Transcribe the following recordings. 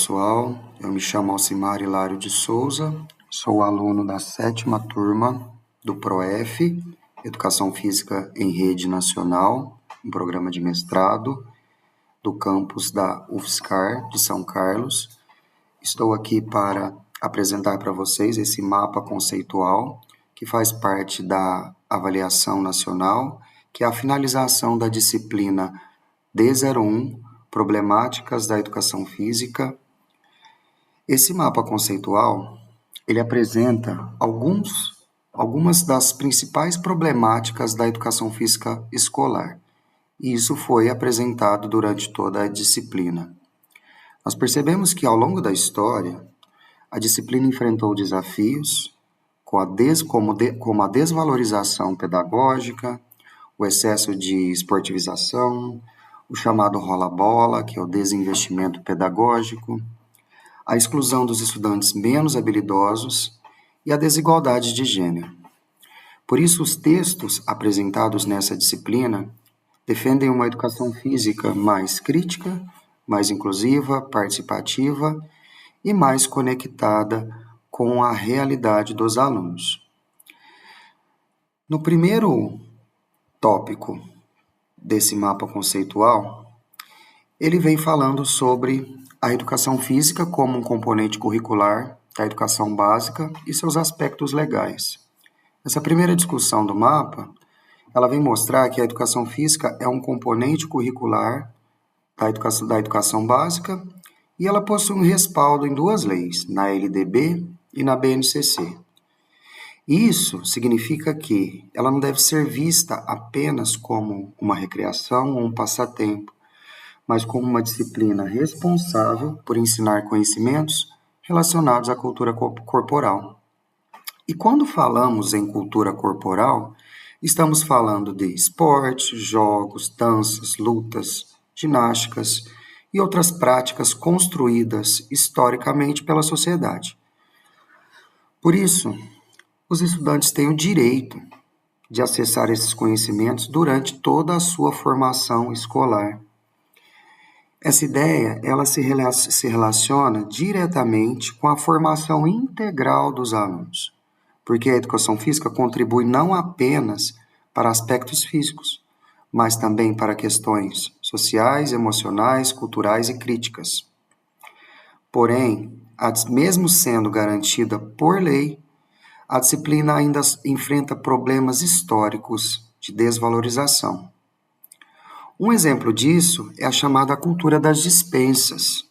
pessoal, eu me chamo Alcimar Hilário de Souza, sou aluno da 7ª turma do PROEF, Educação Física em Rede Nacional, um programa de mestrado do campus da UFSCar de São Carlos. Estou aqui para apresentar para vocês esse mapa conceitual que faz parte da avaliação nacional, que é a finalização da disciplina D01, Problemáticas da Educação Física. Esse mapa conceitual, ele apresenta algumas das principais problemáticas da educação física escolar. E isso foi apresentado durante toda a disciplina. Nós percebemos que, ao longo da história, a disciplina enfrentou desafios como a desvalorização pedagógica, o excesso de esportivização, o chamado rola-bola, que é o desinvestimento pedagógico, a exclusão dos estudantes menos habilidosos e a desigualdade de gênero. Por isso, os textos apresentados nessa disciplina defendem uma educação física mais crítica, mais inclusiva, participativa e mais conectada com a realidade dos alunos. No primeiro tópico desse mapa conceitual, ele vem falando sobre a educação física como um componente curricular da educação básica e seus aspectos legais. Essa primeira discussão do mapa, ela vem mostrar que a educação física é um componente curricular da educação básica e ela possui um respaldo em duas leis, na LDB e na BNCC. Isso significa que ela não deve ser vista apenas como uma recreação ou um passatempo, mas como uma disciplina responsável por ensinar conhecimentos relacionados à cultura corporal. E quando falamos em cultura corporal, estamos falando de esportes, jogos, danças, lutas, ginásticas e outras práticas construídas historicamente pela sociedade. Por isso, os estudantes têm o direito de acessar esses conhecimentos durante toda a sua formação escolar. Essa ideia, ela se relaciona diretamente com a formação integral dos alunos, porque a educação física contribui não apenas para aspectos físicos, mas também para questões sociais, emocionais, culturais e críticas. Porém, mesmo sendo garantida por lei, a disciplina ainda enfrenta problemas históricos de desvalorização. Um exemplo disso é a chamada cultura das dispensas,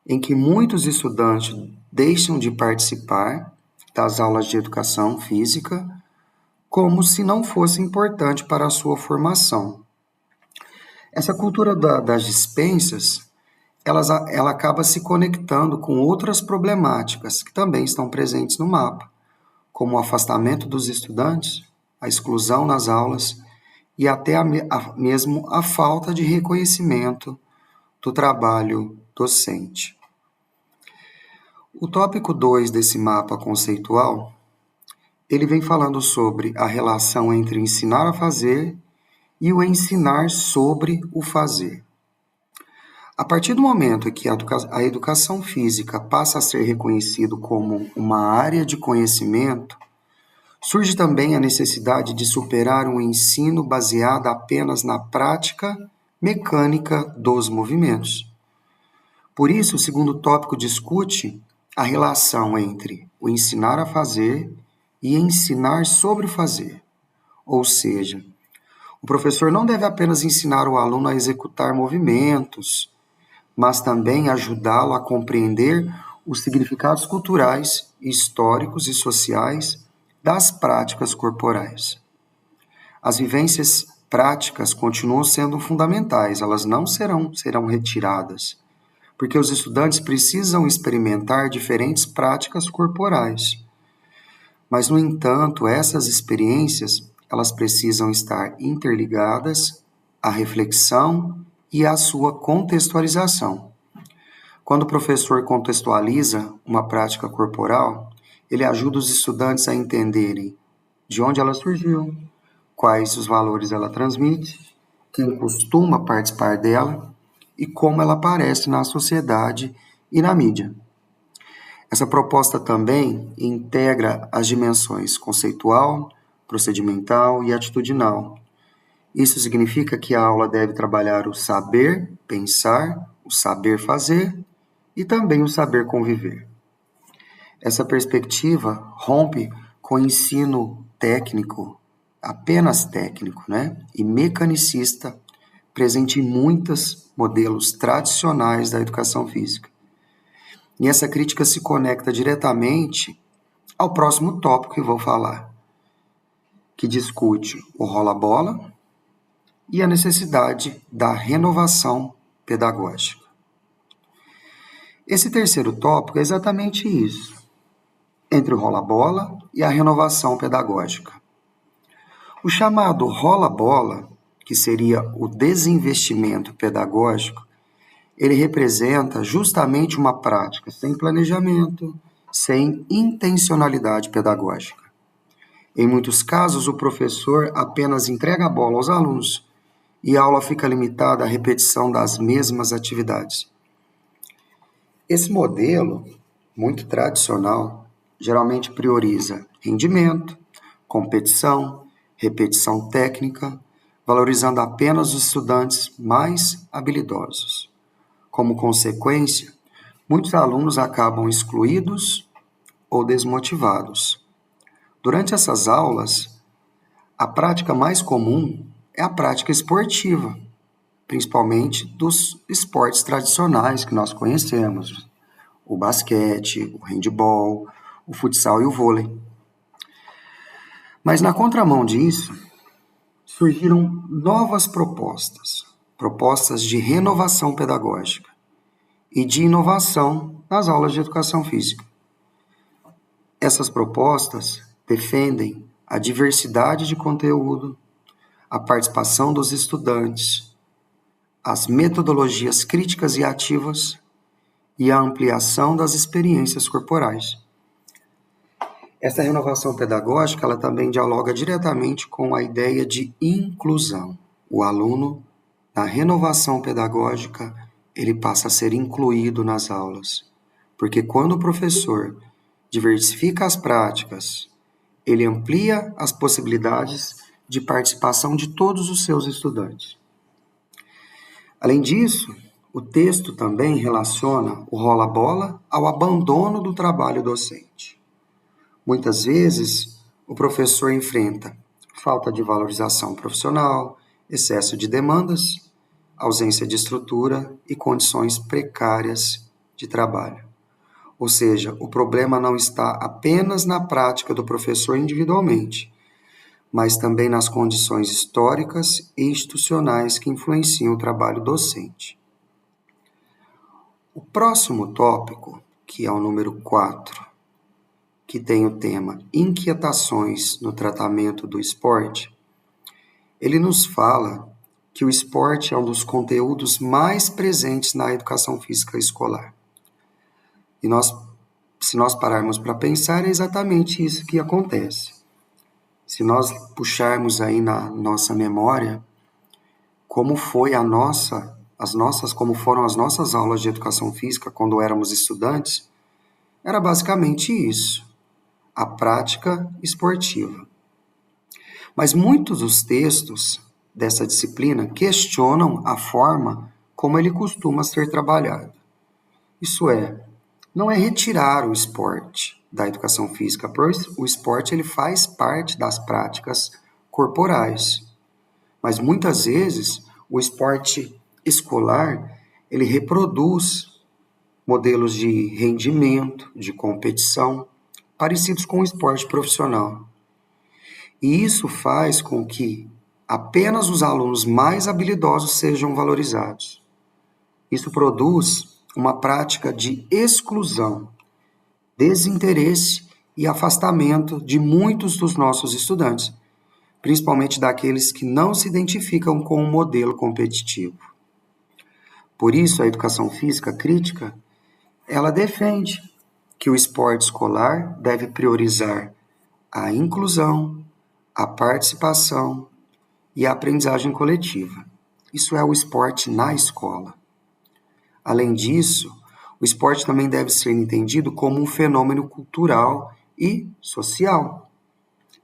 em que muitos estudantes deixam de participar das aulas de educação física como se não fosse importante para a sua formação. Essa cultura das dispensas, ela acaba se conectando com outras problemáticas que também estão presentes no mapa, como o afastamento dos estudantes, a exclusão nas aulas e até mesmo a falta de reconhecimento do trabalho docente. O tópico 2 desse mapa conceitual, ele vem falando sobre a relação entre ensinar a fazer e o ensinar sobre o fazer. A partir do momento em que a educação física passa a ser reconhecido como uma área de conhecimento, surge também a necessidade de superar um ensino baseado apenas na prática mecânica dos movimentos. Por isso, o segundo tópico discute a relação entre o ensinar a fazer e ensinar sobre o fazer. Ou seja, o professor não deve apenas ensinar o aluno a executar movimentos, mas também ajudá-lo a compreender os significados culturais, históricos e sociais das práticas corporais. As vivências práticas continuam sendo fundamentais, elas não serão retiradas, porque os estudantes precisam experimentar diferentes práticas corporais. Mas, no entanto, essas experiências, elas precisam estar interligadas à reflexão e à sua contextualização. Quando o professor contextualiza uma prática corporal, ele ajuda os estudantes a entenderem de onde ela surgiu, quais os valores ela transmite, quem costuma participar dela e como ela aparece na sociedade e na mídia. Essa proposta também integra as dimensões conceitual, procedimental e atitudinal. Isso significa que a aula deve trabalhar o saber pensar, o saber fazer e também o saber conviver. Essa perspectiva rompe com o ensino técnico, apenas técnico, e mecanicista, presente em muitos modelos tradicionais da educação física. E essa crítica se conecta diretamente ao próximo tópico que vou falar, que discute o rola-bola e a necessidade da renovação pedagógica. Esse terceiro tópico é exatamente isso, entre o rola-bola e a renovação pedagógica. O chamado rola-bola, que seria o desinvestimento pedagógico, ele representa justamente uma prática sem planejamento, sem intencionalidade pedagógica. Em muitos casos, o professor apenas entrega a bola aos alunos e a aula fica limitada à repetição das mesmas atividades. Esse modelo, muito tradicional, geralmente prioriza rendimento, competição, repetição técnica, valorizando apenas os estudantes mais habilidosos. Como consequência, muitos alunos acabam excluídos ou desmotivados. Durante essas aulas, a prática mais comum é a prática esportiva, principalmente dos esportes tradicionais que nós conhecemos, o basquete, o handebol, o futsal e o vôlei. Mas na contramão disso, surgiram novas propostas de renovação pedagógica e de inovação nas aulas de educação física. Essas propostas defendem a diversidade de conteúdo, a participação dos estudantes, as metodologias críticas e ativas e a ampliação das experiências corporais. Essa renovação pedagógica ela também dialoga diretamente com a ideia de inclusão. O aluno, na renovação pedagógica, ele passa a ser incluído nas aulas, porque quando o professor diversifica as práticas, ele amplia as possibilidades de participação de todos os seus estudantes. Além disso, o texto também relaciona o rola-bola ao abandono do trabalho docente. Muitas vezes, o professor enfrenta falta de valorização profissional, excesso de demandas, ausência de estrutura e condições precárias de trabalho. Ou seja, o problema não está apenas na prática do professor individualmente, mas também nas condições históricas e institucionais que influenciam o trabalho docente. O próximo tópico, que é o número 4, que tem o tema Inquietações no Tratamento do Esporte, ele nos fala que o esporte é um dos conteúdos mais presentes na educação física escolar. E se nós pararmos para pensar, é exatamente isso que acontece. Se nós puxarmos aí na nossa memória como foram as nossas aulas de educação física quando éramos estudantes, era basicamente isso, a prática esportiva. Mas muitos dos textos dessa disciplina questionam a forma como ele costuma ser trabalhado. Isso é, não é retirar o esporte da educação física, pois o esporte ele faz parte das práticas corporais. Mas muitas vezes o esporte escolar ele reproduz modelos de rendimento, de competição, parecidos com o esporte profissional. E isso faz com que apenas os alunos mais habilidosos sejam valorizados. Isso produz uma prática de exclusão, desinteresse e afastamento de muitos dos nossos estudantes, principalmente daqueles que não se identificam com o modelo competitivo. Por isso, a educação física crítica, ela defende que o esporte escolar deve priorizar a inclusão, a participação e a aprendizagem coletiva. Isso é o esporte na escola. Além disso, O esporte também deve ser entendido como um fenômeno cultural e social.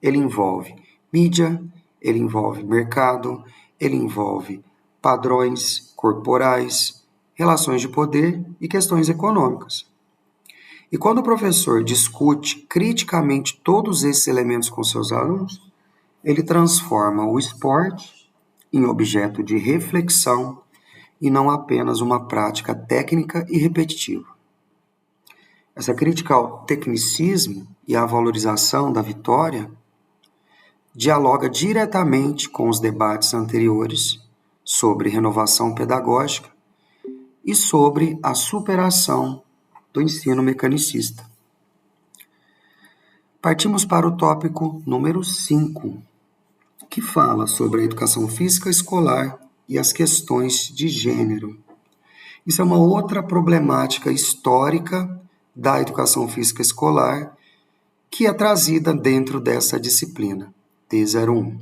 Ele envolve mídia, ele envolve mercado, ele envolve padrões corporais, relações de poder e questões econômicas. E quando o professor discute criticamente todos esses elementos com seus alunos, ele transforma o esporte em objeto de reflexão e não apenas uma prática técnica e repetitiva. Essa crítica ao tecnicismo e à valorização da vitória dialoga diretamente com os debates anteriores sobre renovação pedagógica e sobre a superação do ensino mecanicista. Partimos para o tópico número 5, que fala sobre a educação física escolar e as questões de gênero. Isso é uma outra problemática histórica da educação física escolar que é trazida dentro dessa disciplina, T01,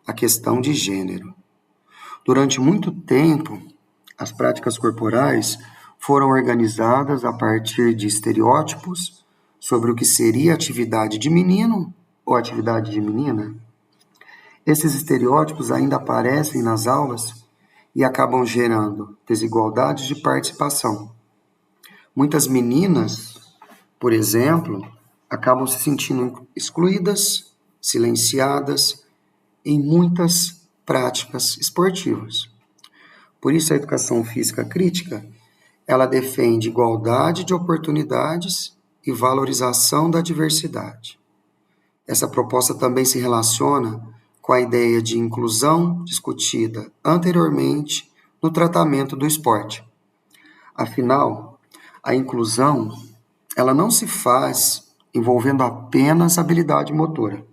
a questão de gênero. Durante muito tempo, as práticas corporais foram organizadas a partir de estereótipos sobre o que seria atividade de menino ou atividade de menina. Esses estereótipos ainda aparecem nas aulas e acabam gerando desigualdades de participação. Muitas meninas, por exemplo, acabam se sentindo excluídas, silenciadas em muitas práticas esportivas. Por isso, a educação física crítica, ela defende igualdade de oportunidades e valorização da diversidade. Essa proposta também se relaciona com a ideia de inclusão discutida anteriormente no tratamento do esporte. Afinal, a inclusão, ela não se faz envolvendo apenas habilidade motora,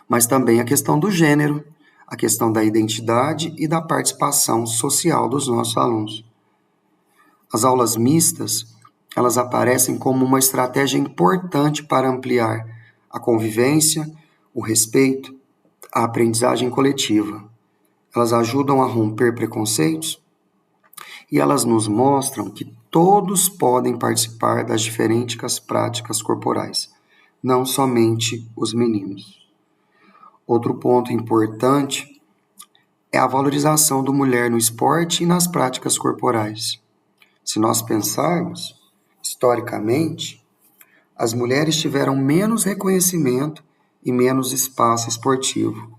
mas também a questão do gênero, a questão da identidade e da participação social dos nossos alunos. As aulas mistas, elas aparecem como uma estratégia importante para ampliar a convivência, o respeito, a aprendizagem coletiva. Elas ajudam a romper preconceitos e elas nos mostram que todos podem participar das diferentes práticas corporais, não somente os meninos. Outro ponto importante é a valorização da mulher no esporte e nas práticas corporais. Se nós pensarmos, historicamente, as mulheres tiveram menos reconhecimento e menos espaço esportivo.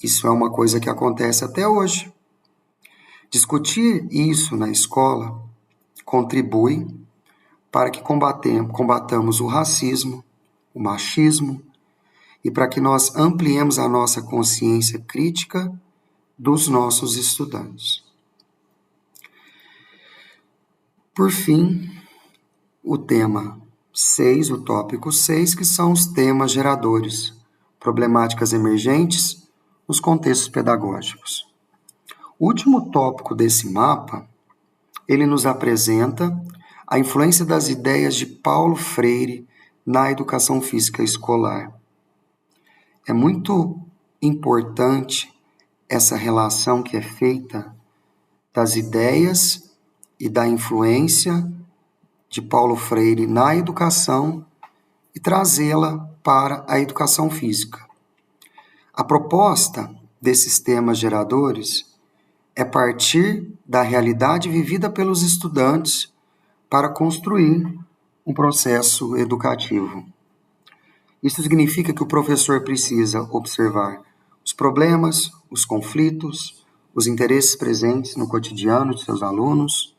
Isso é uma coisa que acontece até hoje. Discutir isso na escola contribui para que combatamos o racismo, o machismo e para que nós ampliemos a nossa consciência crítica dos nossos estudantes. Por fim, o tema 6, o tópico 6, que são os temas geradores, problemáticas emergentes nos contextos pedagógicos. O último tópico desse mapa, ele nos apresenta a influência das ideias de Paulo Freire na educação física escolar. É muito importante essa relação que é feita das ideias e da influência de Paulo Freire na educação e trazê-la para a educação física. A proposta desses temas geradores é partir da realidade vivida pelos estudantes para construir um processo educativo. Isso significa que o professor precisa observar os problemas, os conflitos, os interesses presentes no cotidiano de seus alunos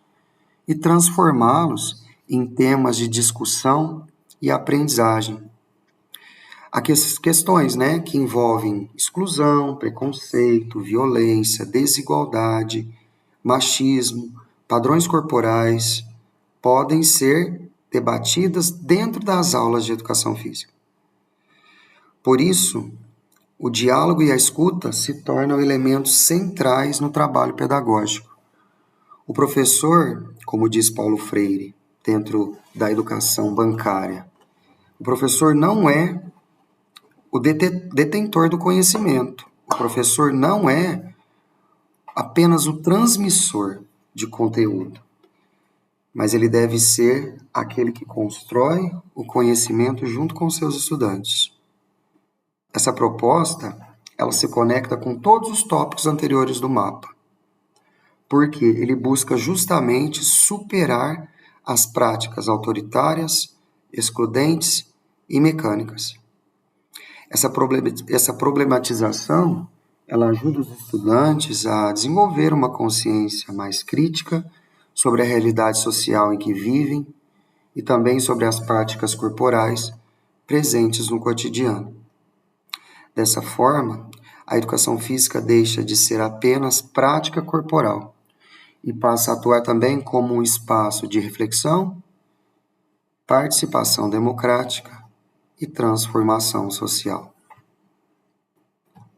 e transformá-los em temas de discussão e aprendizagem. Há questões que envolvem exclusão, preconceito, violência, desigualdade, machismo, padrões corporais, podem ser debatidas dentro das aulas de educação física. Por isso, o diálogo e a escuta se tornam elementos centrais no trabalho pedagógico. O professor, como diz Paulo Freire, dentro da educação bancária, o professor não é o detentor do conhecimento. O professor não é apenas o transmissor de conteúdo. mas ele deve ser aquele que constrói o conhecimento junto com seus estudantes. Essa proposta, ela se conecta com todos os tópicos anteriores do mapa, porque ele busca justamente superar as práticas autoritárias, excludentes e mecânicas. Essa problematização, ela ajuda os estudantes a desenvolver uma consciência mais crítica sobre a realidade social em que vivem e também sobre as práticas corporais presentes no cotidiano. Dessa forma, a educação física deixa de ser apenas prática corporal e passa a atuar também como um espaço de reflexão, participação democrática e transformação social.